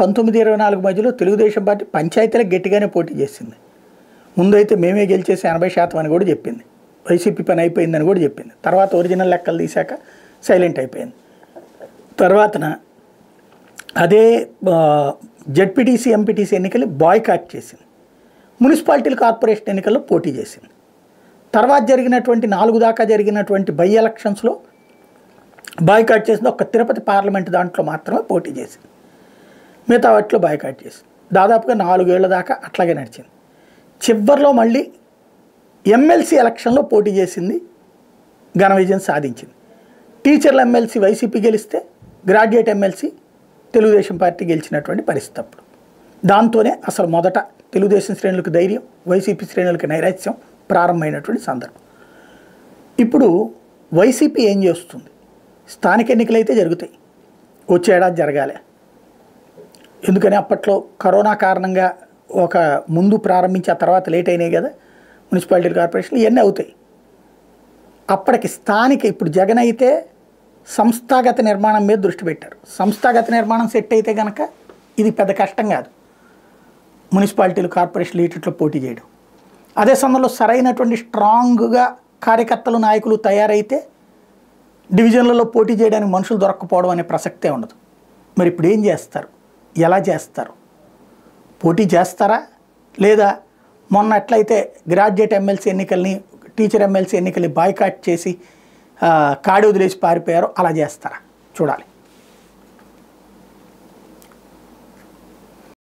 1924 మధ్యలో తెలుగుదేశం పార్టీ పంచాయతీలకు గట్టిగానే పోటీ చేసింది. ముందైతే మేమే గెలిచేసి 80% అని కూడా చెప్పింది. వైసీపీ పని అయిపోయిందని కూడా చెప్పింది. తర్వాత ఒరిజినల్ లెక్కలు తీశాక సైలెంట్ అయిపోయింది. తర్వాతన అదే జెడ్పీటీసీ ఎంపీటీసీ ఎన్నికలు బాయ్కాట్ చేసింది. మున్సిపాలిటీల కార్పొరేషన్ ఎన్నికల్లో పోటీ చేసింది. తర్వాత జరిగినటువంటి 4 దాకా జరిగినటువంటి బై ఎలక్షన్స్లో బాయ్కాట్ చేసింది. ఒక్క తిరుపతి పార్లమెంట్ దాంట్లో మాత్రమే పోటీ చేసింది. మిగతా వాటిలో బాయ్కాట్ చేసింది. దాదాపుగా 4 ఏళ్ల దాకా అట్లాగే నడిచింది. చివరిలో మళ్ళీ ఎమ్మెల్సీ ఎలక్షన్లో పోటీ చేసింది, ఘన విజయం సాధించింది. టీచర్ల ఎమ్మెల్సీ వైసీపీ గెలిస్తే గ్రాడ్యుయేట్ ఎమ్మెల్సీ తెలుగుదేశం పార్టీ గెలిచినటువంటి పరిస్థితి అప్పుడు. దాంతోనే అసలు మొదట తెలుగుదేశం శ్రేణులకు ధైర్యం, వైసీపీ శ్రేణులకు నైరాశ్యం ప్రారంభమైనటువంటి సందర్భం. ఇప్పుడు వైసీపీ ఏం చేస్తుంది? స్థానిక ఎన్నికలు అయితే జరుగుతాయి, వచ్చే ఏడాది జరగాలి. ఎందుకని అప్పట్లో కరోనా కారణంగా ఒక ముందు ప్రారంభించి ఆ తర్వాత లేట్ అయినాయి కదా మున్సిపాలిటీ కార్పొరేషన్లు, ఇవన్నీ అవుతాయి. అప్పటికి స్థానిక ఇప్పుడు జగన్ అయితే సంస్థాగత నిర్మాణం మీద దృష్టి పెట్టారు. సంస్థాగత నిర్మాణం సెట్ అయితే కనుక ఇది పెద్ద కష్టం కాదు మున్సిపాలిటీలు కార్పొరేషన్లు వీటిలో పోటీ చేయడం. అదే సమయంలో సరైనటువంటి స్ట్రాంగ్గా కార్యకర్తలు నాయకులు తయారైతే డివిజన్లలో పోటీ చేయడానికి మనుషులు దొరక్కపోవడం అనే ప్రసక్తే ఉండదు. మరి ఇప్పుడు ఏం చేస్తారు? ఎలా చేస్తారు? పోటీ చేస్తారా లేదా మొన్న ఎట్లయితే గ్రాడ్యుయేట్ ఎమ్మెల్సీ ఎన్నికల్ని, టీచర్ ఎమ్మెల్సీ ఎన్నికల్ని బాయ్కాట్ చేసి కాడి వదిలేసి పారిపోయారో అలా చేస్తారా? చూడాలి.